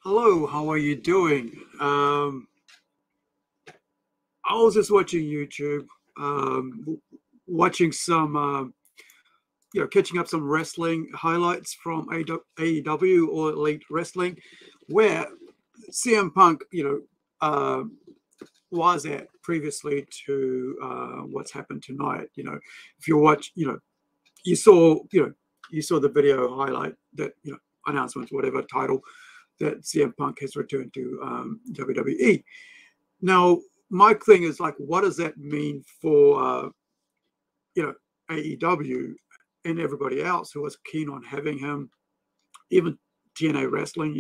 Hello, how are you doing? I was just watching YouTube, watching some, catching up some wrestling highlights from AEW or Elite Wrestling, where CM Punk, was at previously to what's happened tonight. If you watch, you saw, you saw the video highlight that, announcements, whatever title that CM Punk has returned to WWE. Now, my thing is like, what does that mean for you know AEW and everybody else who was keen on having him, even TNA Wrestling,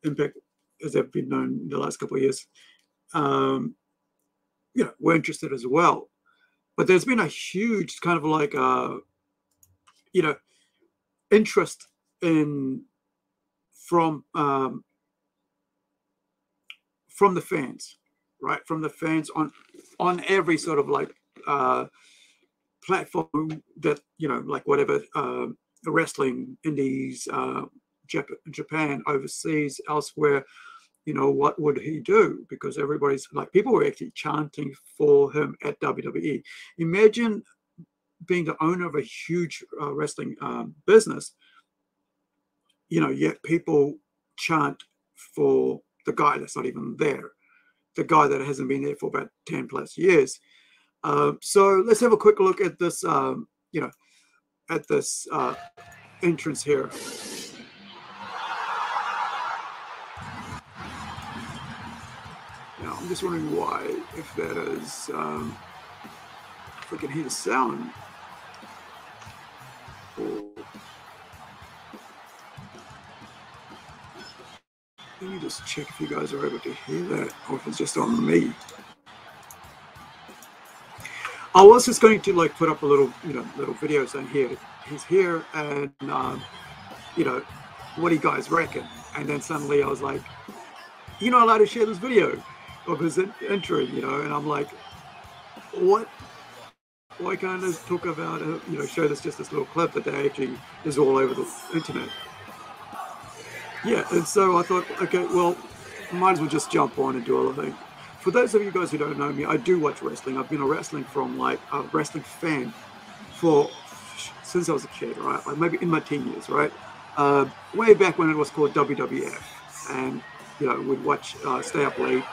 Impact, as they've been known in the last couple of years, we're interested as well. But there's been a huge kind of like, you know, interest in from the fans, right? From the fans on every sort of like platform that, like whatever, wrestling, indies, Japan, overseas, elsewhere. What would he do? Because everybody's like, people were actually chanting for him at WWE. Imagine being the owner of a huge wrestling business, yet people chant for the guy that's not even there, the guy that hasn't been there for about 10 plus years. So let's have a quick look at this, at this entrance here. Now, I'm just wondering why, if that is, if we can hear the sound. Let me just check if you guys are able to hear that, or if it's just on me. I was just going to like put up a little, little video saying he's here, and what do you guys reckon? And then suddenly I was like, you're not allowed to share this video of his entry, and I'm like, what? Why can't I talk about it? Show this just this little clip that they actually is all over the internet. Yeah, and so I thought, okay, well, might as well just jump on and do a little thing. For those of you guys who don't know me, I do watch wrestling. I've been a wrestling fan since I was a kid, right? Like maybe in my teen years, right? Way back when it was called WWF, and we'd watch, stay up late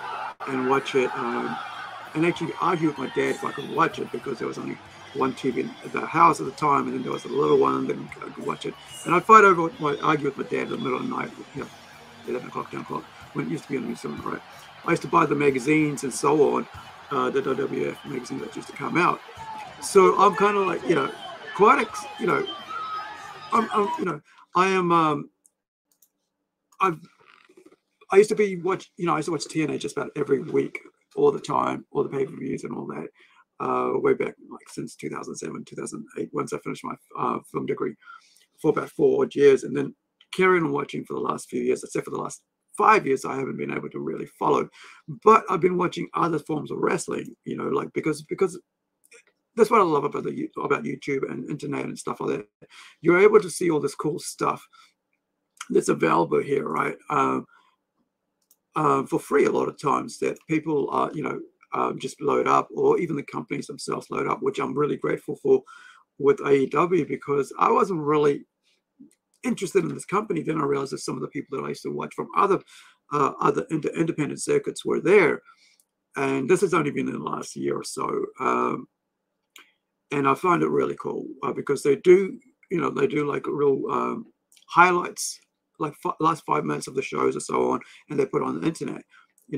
and watch it, and actually argue with my dad if I could watch it, because there was only one TV in the house at the time, and then there was a little one, then I could watch it. And I'd argue with my dad in the middle of the night, 11 o'clock, 10 o'clock, when it used to be on the news, right? I used to buy the magazines and so on, the WWF magazines that used to come out. So I'm kind of like, quite, I used to be I used to watch TNA just about every week, all the time, all the pay-per-views and all that, way back, like since 2007, 2008, once I finished my film degree, for about 4 odd years, and then carrying on watching for the last few years, except for the last 5 years, I haven't been able to really follow. But I've been watching other forms of wrestling, like because that's what I love about YouTube and internet and stuff like that. You're able to see all this cool stuff that's available here, right? For free a lot of times, that people just load up, or even the companies themselves load up, which I'm really grateful for with AEW, because I wasn't really interested in this company. Then I realized that some of the people that I used to watch from other independent circuits were there, and this has only been in the last year or so, and I find it really cool, because they do like real highlights, like last 5 minutes of the shows or so on, and they put it on the internet,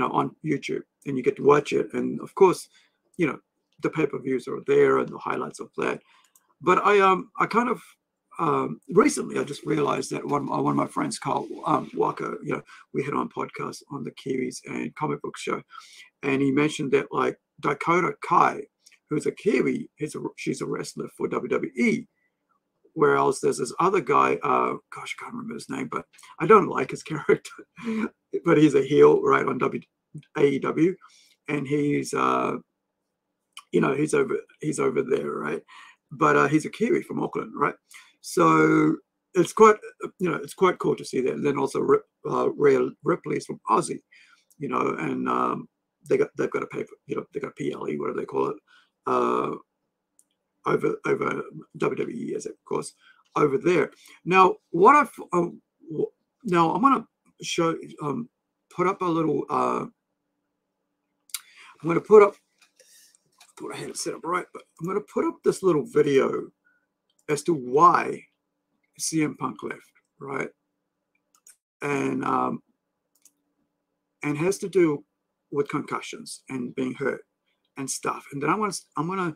on YouTube, and you get to watch it. And of course, the pay-per-views are there and the highlights of that. But I kind of recently I just realized that one of my friends, Carl Walker, we had on podcast on the Kiwis and comic book show, and he mentioned that like Dakota Kai, who's a Kiwi, she's a wrestler for WWE. Whereas there's this other guy, gosh, I can't remember his name, but I don't like his character. But he's a heel, right, on AEW, and he's he's over there, right? But he's a Kiwi from Auckland, right? So it's quite, you know, it's quite cool to see that. And then also Rhea Ripley's from Aussie, you know, and they've got a paper, you know, they got PLE, whatever they call it, over WWE, as of course, over there. Now, what I've now I'm gonna show, put up a little. I'm gonna put up. I thought I had it set up right, but I'm gonna put up this little video as to why CM Punk left, right? And has to do with concussions and being hurt and stuff. And then I'm gonna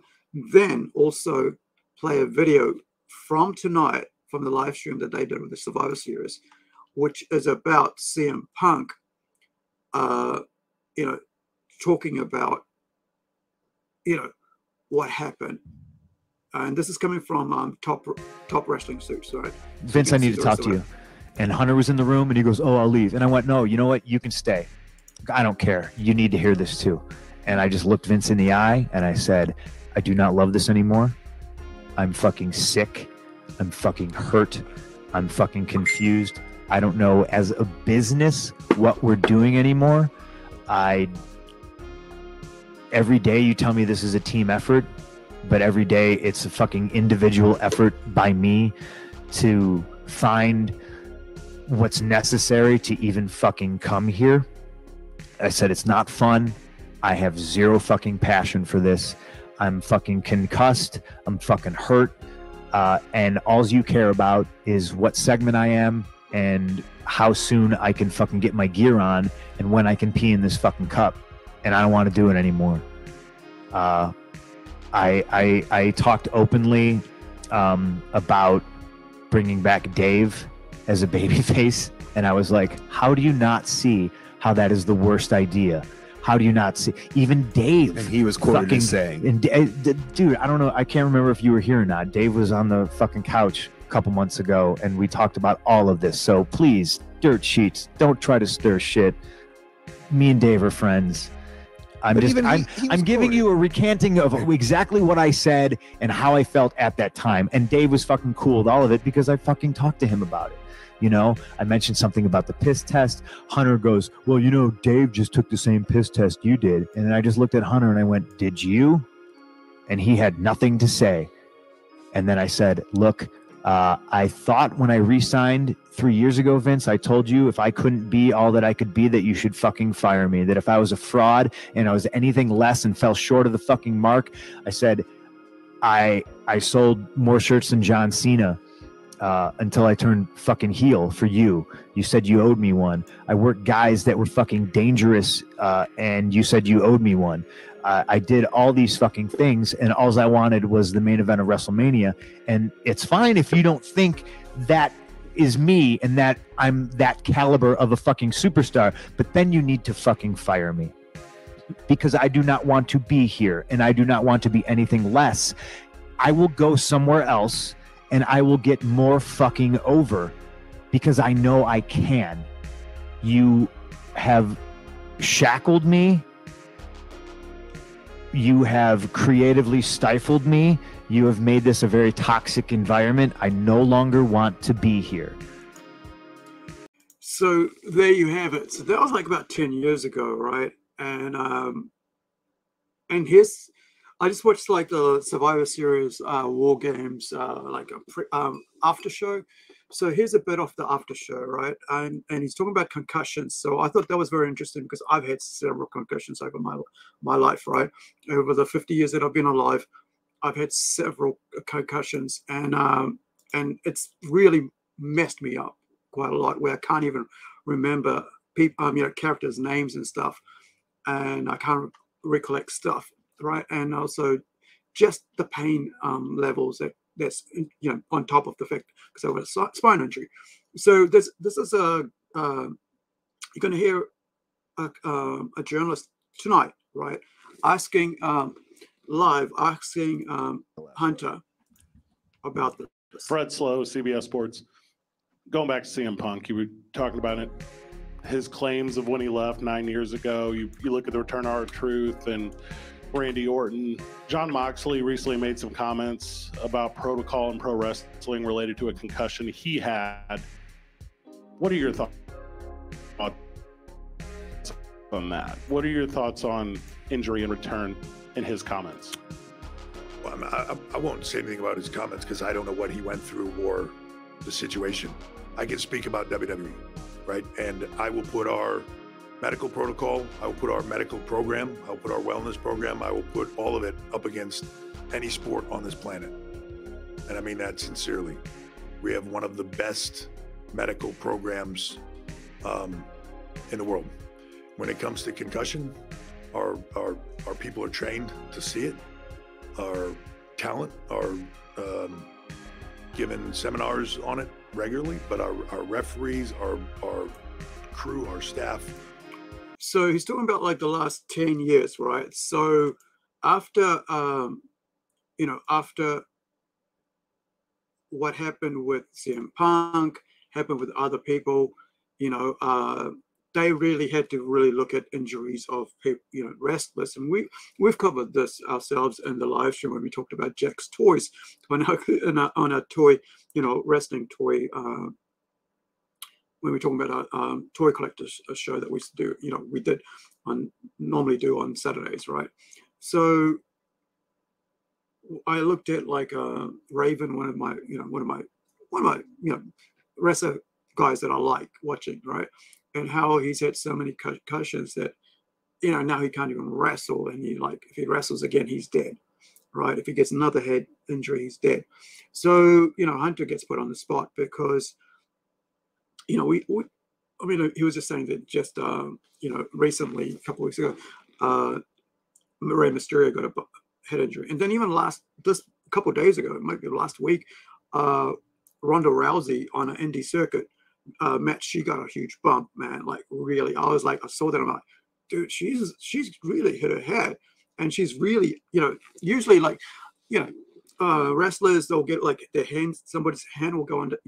then also play a video from tonight, from the live stream that they did with the Survivor Series, which is about CM Punk, you know, talking about, you know, what happened. And this is coming from top wrestling suits, right? Vince, I need to talk to you. And Hunter was in the room, and he goes, "Oh, I'll leave." And I went, "No, you know what? You can stay. I don't care. You need to hear this too." And I just looked Vince in the eye, and I said, "I do not love this anymore. I'm fucking sick. I'm fucking hurt. I'm fucking confused. I don't know as a business what we're doing anymore. Every day you tell me this is a team effort, but every day it's a fucking individual effort by me to find what's necessary to even fucking come here." I said, "It's not fun. I have zero fucking passion for this. I'm fucking concussed. I'm fucking hurt. And all you care about is what segment I am and how soon I can fucking get my gear on and when I can pee in this fucking cup. And I don't want to do it anymore." I talked openly about bringing back Dave as a babyface, and I was like, "How do you not see how that is the worst idea? How do you not see?" Even Dave, and he was quoted as saying, "Dude, I don't know. I can't remember if you were here or not. Dave was on the fucking couch a couple months ago, and we talked about all of this. So please, dirt sheets, don't try to stir shit. Me and Dave are friends. I'm giving you a recanting of exactly what I said and how I felt at that time. And Dave was fucking cool with all of it because I fucking talked to him about it. You know, I mentioned something about the piss test. Hunter goes, "Well, you know, Dave just took the same piss test you did." And then I just looked at Hunter and I went, "Did you?" And he had nothing to say. And then I said, "Look, I thought when I re-signed 3 years ago, Vince, I told you if I couldn't be all that I could be, that you should fucking fire me. That if I was a fraud and I was anything less and fell short of the fucking mark," I said, I sold more shirts than John Cena until I turned fucking heel for you. You said you owed me one. I worked guys that were fucking dangerous and you said you owed me one. I did all these fucking things, and all I wanted was the main event of WrestleMania. And it's fine if you don't think that is me and that I'm that caliber of a fucking superstar, but then you need to fucking fire me, because I do not want to be here and I do not want to be anything less. I will go somewhere else and I will get more fucking over because I know I can. You have shackled me. You have creatively stifled me. You have made this a very toxic environment. I no longer want to be here. So there you have it. So that was like about 10 years ago, right? And here's, I just watched like the Survivor Series War Games, like a after show. So here's a bit of the after show, right? And he's talking about concussions. So I thought that was very interesting because I've had several concussions over my life, right? Over the 50 years that I've been alive, I've had several concussions, and it's really messed me up quite a lot, where I can't even remember people, you know, characters' names and stuff, and I can't recollect stuff, right? And also just the pain levels that's, you know, on top of the fact because I have a spine injury. So this is a you're going to hear a journalist tonight, right, asking Hunter about this. Fred Slow, CBS Sports. Going back to CM Punk, you were talking about it. His claims of when he left 9 years ago. You look at the Return of R-Truth, and Randy Orton. John Moxley recently made some comments about protocol and pro wrestling related to a concussion he had. What are your thoughts on that? What are your thoughts on injury and return in his comments? Well, I won't say anything about his comments because I don't know what he went through or the situation. I can speak about WWE, right? And I will put our medical protocol, I will put our medical program, I will put our wellness program, I will put all of it up against any sport on this planet. And I mean that sincerely. We have one of the best medical programs in the world. When it comes to concussion, our people are trained to see it. Our talent are given seminars on it regularly, but our referees, our crew, our staff. So he's talking about like the last 10 years, right? So after, after what happened with CM Punk, happened with other people, they really had to really look at injuries of people, wrestlers. And we've covered this ourselves in the live stream when we talked about Jack's toys on our toy, wrestling toy, when we're talking about our toy collectors show that we used to do, we did normally do on Saturdays, right? So I looked at like Raven, one of my wrestler guys that I like watching, right? And how he's had so many concussions that, now he can't even wrestle. And if he wrestles again, he's dead, right? If he gets another head injury, he's dead. So, Hunter gets put on the spot because, he was just saying that just, recently, a couple of weeks ago, Rey Mysterio got a head injury. And then even a couple of days ago, it might be last week, Ronda Rousey on an indie circuit match, she got a huge bump, man. Like really, I saw that, I'm like, dude, she's really hit her head. And she's really, usually wrestlers, they'll get like their hands, somebody's hand will go under,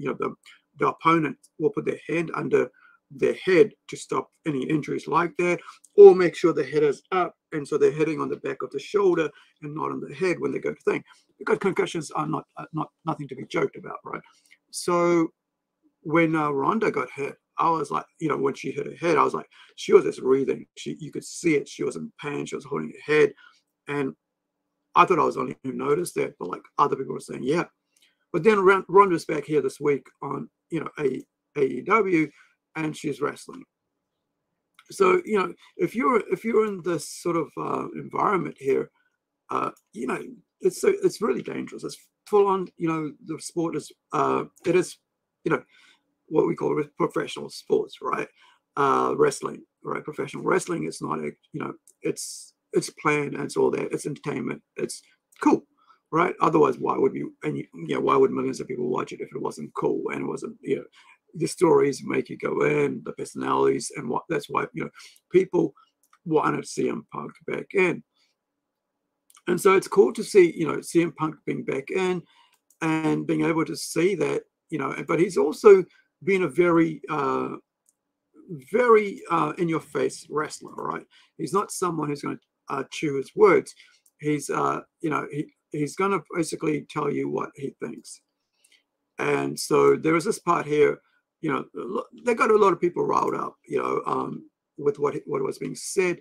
the opponent will put their hand under their head to stop any injuries like that, or make sure the head is up, and so they're hitting on the back of the shoulder and not on the head when they go to thing, because concussions are nothing to be joked about, right? So when Ronda got hit, I was like, when she hit her head, I was like, she was just breathing. You could see it. She was in pain. She was holding her head, and I thought I was the only who noticed that, but like other people were saying, yeah. But then Ronda's back here this week on AEW, and she's wrestling. So if you're in this sort of environment here, it's really dangerous. It's full on. The sport is it is what we call professional sports, right? Wrestling, right? Professional wrestling. It's not it's planned and it's all that. It's entertainment. It's cool, right? Otherwise, why would why would millions of people watch it if it wasn't cool and it wasn't, the stories make you go in, the personalities, and that's why, people wanted CM Punk back in. And so it's cool to see, CM Punk being back in and being able to see that, but he's also been a very, very in your face wrestler, right? He's not someone who's going to chew his words. He's, he's going to basically tell you what he thinks. And so there was this part here, they got a lot of people riled up, with what was being said.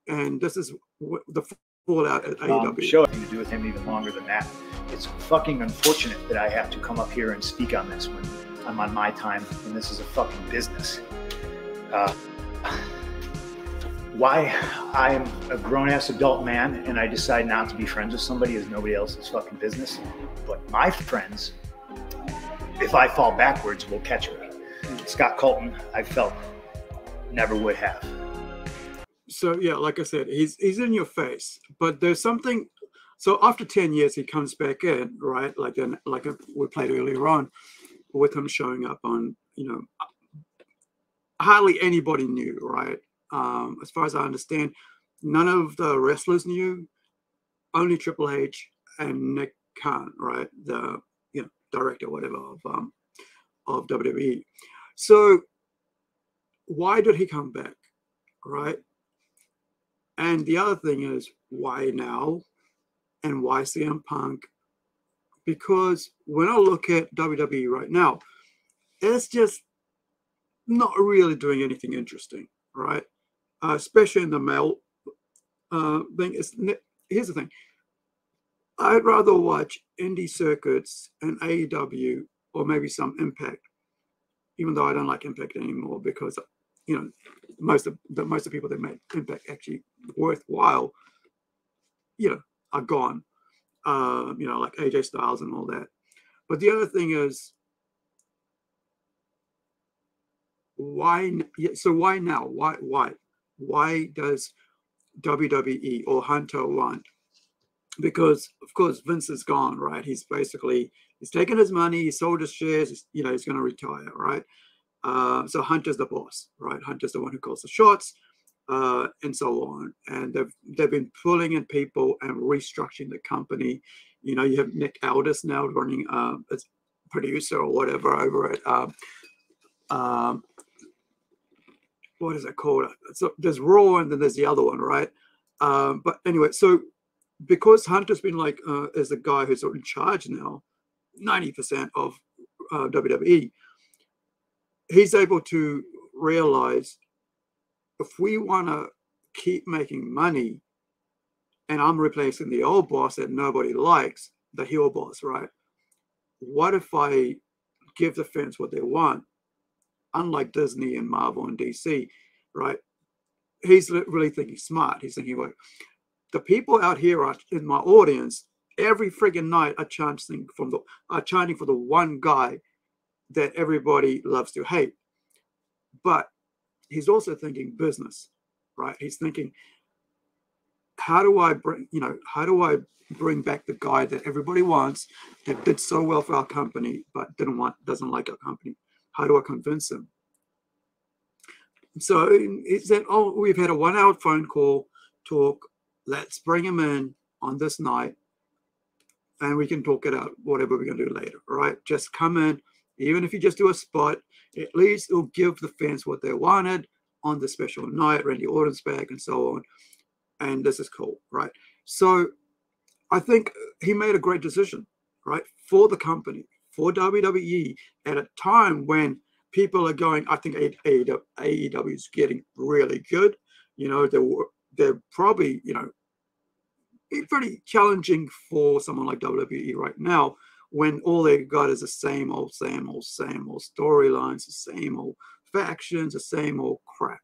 And this is the fallout at AEW. Show nothing to do with him even longer than that. It's fucking unfortunate that I have to come up here and speak on this when I'm on my time and this is a fucking business. Why I'm a grown-ass adult man and I decide not to be friends with somebody is nobody else's fucking business. But my friends, if I fall backwards, will catch me. Scott Colton, I felt, never would have. So yeah, like I said, he's in your face, but there's something. So after 10 years, he comes back in, right? Like we played earlier on, with him showing up on, hardly anybody knew, right? As far as I understand, none of the wrestlers knew, only Triple H and Nick Khan, right? The director, whatever, of WWE. So why did he come back, right? And the other thing is, why now and why CM Punk? Because when I look at WWE right now, it's just not really doing anything interesting, right? Especially in the male thing. Here's the thing. I'd rather watch indie circuits and AEW or maybe some Impact, even though I don't like Impact anymore because, you know, most of the people that make Impact actually worthwhile, you know, are gone. You know, like AJ Styles and all that. But the other thing is, why? So why now? Why does WWE or Hunter want? Because of course Vince is gone, right? He's taken his money, he sold his shares, you know, he's going to retire, right? So Hunter's the boss, right? Hunter's the one who calls the shots, and so on. And they've been pulling in people and restructuring the company. You know, you have Nick Aldis now running as producer or whatever over at what is it called? So there's Raw and then there's the other one, right? But anyway, so because Hunter's been like is the guy who's in charge now, 90% of WWE, he's able to realize if we want to keep making money and I'm replacing the old boss that nobody likes, the heel boss, right? What if I give the fans what they want? Unlike Disney and Marvel and DC, right? He's really thinking smart. He's thinking, like, the people out here are in my audience every friggin' night are chanting for the one guy that everybody loves to hate. But he's also thinking business, right? He's thinking, how do I bring back the guy that everybody wants, that did so well for our company, but doesn't like our company? How do I convince him? So he said, oh, we've had a 1 hour phone call talk. Let's bring him in on this night and we can talk it out, whatever we're going to do later, right? Just come in. Even if you just do a spot, at least it'll give the fans what they wanted on the special night, Randy Orton's back and so on. And this is cool, right? So I think he made a great decision, right? For the company, for WWE, at a time when people are going, I think AEW is getting really good. You know, they're probably, you know, pretty challenging for someone like WWE right now when all they got is the same old storylines, the same old factions, the same old crap.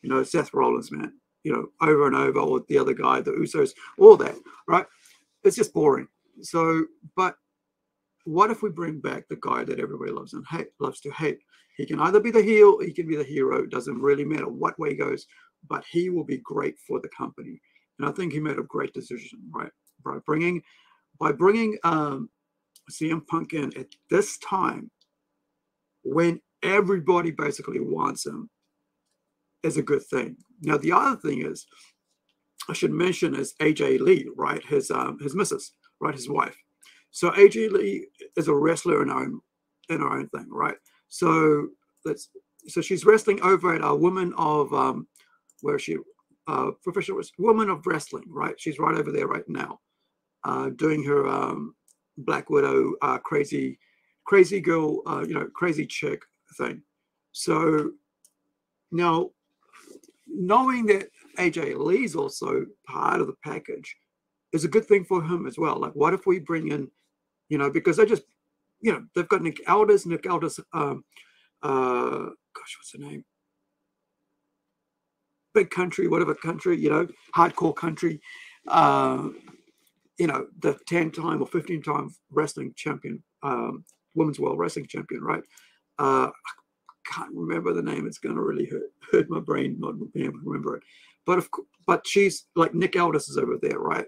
You know, Seth Rollins, man, you know, over and over, or the other guy, the Usos, all that, right? It's just boring. So, but what if we bring back the guy that everybody loves to hate? He can either be the heel, or he can be the hero. It doesn't really matter what way he goes, but he will be great for the company. And I think he made a great decision, right? By bringing CM Punk in at this time when everybody basically wants him is a good thing. Now, the other thing is, I should mention, is AJ Lee, right? His missus, right? His wife. So AJ Lee is a wrestler in her own thing, right? So she's wrestling over at a Woman of professional Woman of Wrestling, right? She's right over there right now, doing her Black Widow crazy girl, you know, crazy chick thing. So now, knowing that AJ Lee's also part of the package is a good thing for him as well. Like, what if we bring in, you know, because they just, you know, they've got Nick Aldis, gosh, what's her name? Big Country, whatever country, you know, hardcore country, you know, the 10-time or 15-time wrestling champion, women's world wrestling champion, right? I can't remember the name. It's going to really hurt my brain not being able to remember it. But she's like, Nick Aldis is over there, right?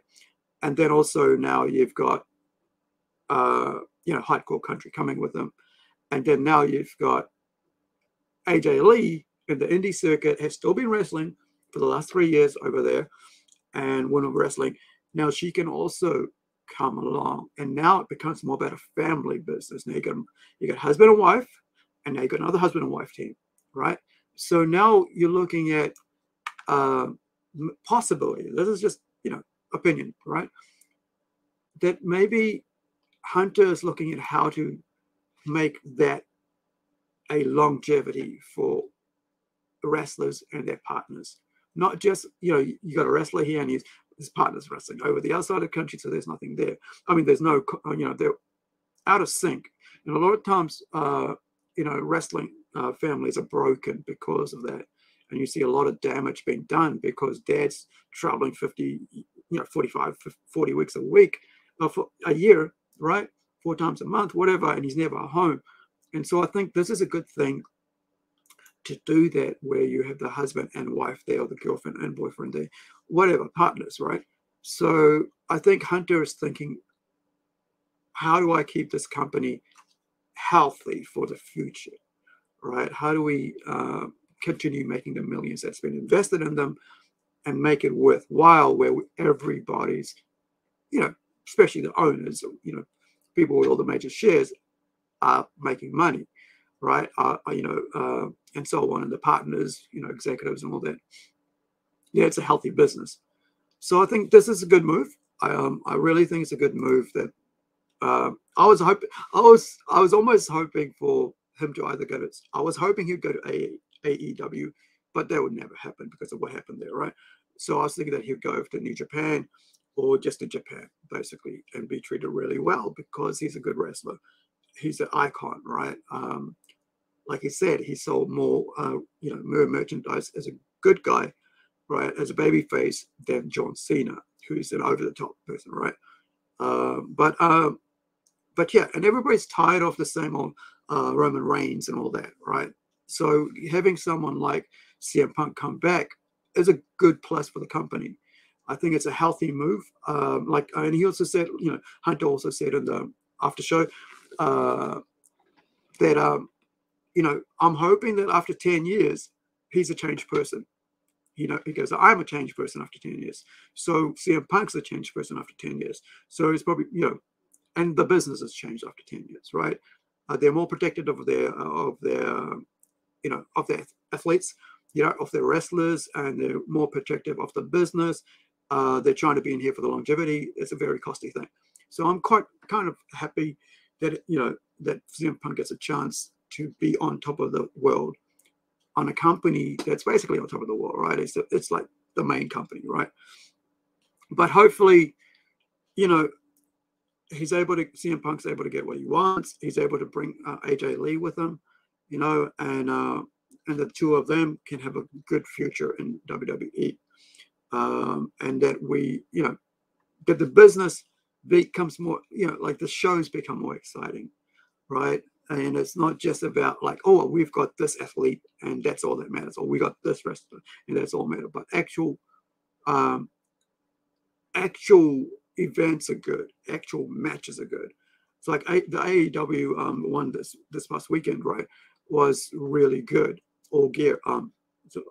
And then also now you've got, you know, hardcore country coming with them. And then now you've got AJ Lee in the indie circuit, has still been wrestling for the last 3 years over there, and Women of Wrestling. Now she can also come along, and now it becomes more about a family business. Now you got husband and wife, and now you got another husband and wife team, right? So now you're looking at possibility. This is just opinion, right? That maybe Hunter is looking at how to make that a longevity for wrestlers and their partners. Not just, you got a wrestler here and his partner's wrestling over the other side of the country, so there's nothing there. I mean, there's no, they're out of sync. And a lot of times, wrestling families are broken because of that. And you see a lot of damage being done because dad's traveling 45, 40 weeks a week, for a year, right? 4 times a month, whatever, and he's never home. And so I think this is a good thing to do that, where you have the husband and wife there, or the girlfriend and boyfriend there, whatever, partners, right? So I think Hunter is thinking, how do I keep this company healthy for the future, right? How do we continue making the millions that's been invested in them and make it worthwhile, where everybody's, especially the owners, people with all the major shares are making money, right? And so on, and the partners, executives and all that. Yeah, it's a healthy business. So I think this is a good move. I really think it's a good move. That I was almost hoping for him to either go to. I was hoping he'd go to AEW, but that would never happen because of what happened there, right? So I was thinking that he'd go to New Japan, or just in Japan, basically, and be treated really well because he's a good wrestler. He's an icon, right? Like he said, he sold more, more merchandise as a good guy, right, as a baby face, than John Cena, who's an over-the-top person, right? But yeah, and everybody's tired of the same old Roman Reigns and all that, right? So having someone like CM Punk come back is a good plus for the company. I think it's a healthy move. And he also said, Hunter also said in the after show that, I'm hoping that after 10 years, he's a changed person. He goes, I'm a changed person after 10 years. So CM Punk's a changed person after 10 years. So it's probably, and the business has changed after 10 years, right? They're more protected of their athletes, of their wrestlers, and they're more protective of the business. They're trying to be in here for the longevity. It's a very costly thing. So I'm kind of happy that, that CM Punk gets a chance to be on top of the world on a company that's basically on top of the world, right? It's like the main company, right? But hopefully, CM Punk's able to get what he wants. He's able to bring AJ Lee with him, and the two of them can have a good future in WWE. And that that the business becomes more, like the shows become more exciting, right? And it's not just about like, oh, we've got this athlete and that's all that matters, or we got this wrestler and that's all matters. But actual events are good. Actual matches are good. It's like the AEW one this past weekend, right, was really good. All gear,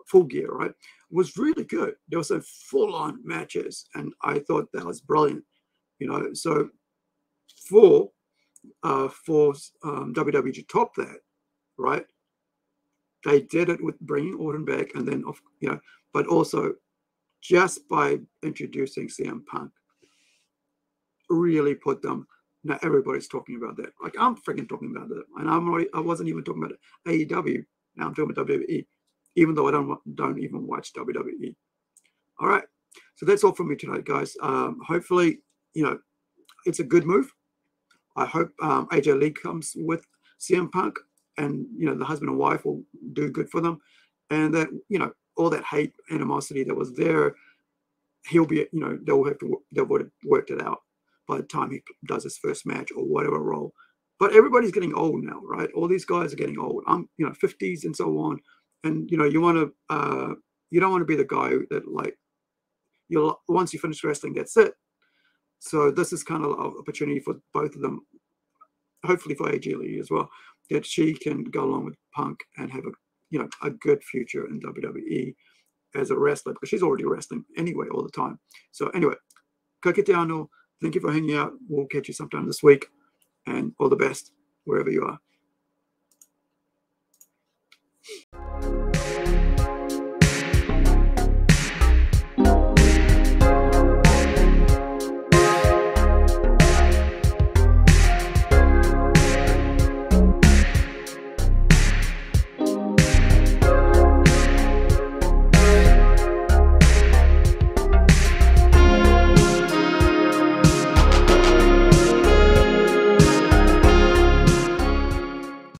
full gear, right, was really good. There were some full-on matches, and I thought that was brilliant. So for WWE to top that, right, they did it with bringing Orton back, and then but also just by introducing CM Punk, really put them. Now everybody's talking about that. Like, I'm freaking talking about that, and I wasn't even talking about AEW. Now I'm talking about WWE, even though I don't even watch WWE. All right, so that's all from me tonight, guys. Hopefully, it's a good move. I hope AJ Lee comes with CM Punk, and the husband and wife will do good for them, and that all that hate, animosity that was there, he'll be they would have worked it out by the time he does his first match or whatever role. But everybody's getting old now, right? All these guys are getting old. I'm 50s and so on, and you don't want to be the guy that once you finish wrestling, that's it. So this is kind of an opportunity for both of them, hopefully for AJ Lee as well, that she can go along with Punk and have a good future in WWE as a wrestler, because she's already wrestling anyway all the time. So anyway, Kakiteano, thank you for hanging out. We'll catch you sometime this week, and all the best wherever you are.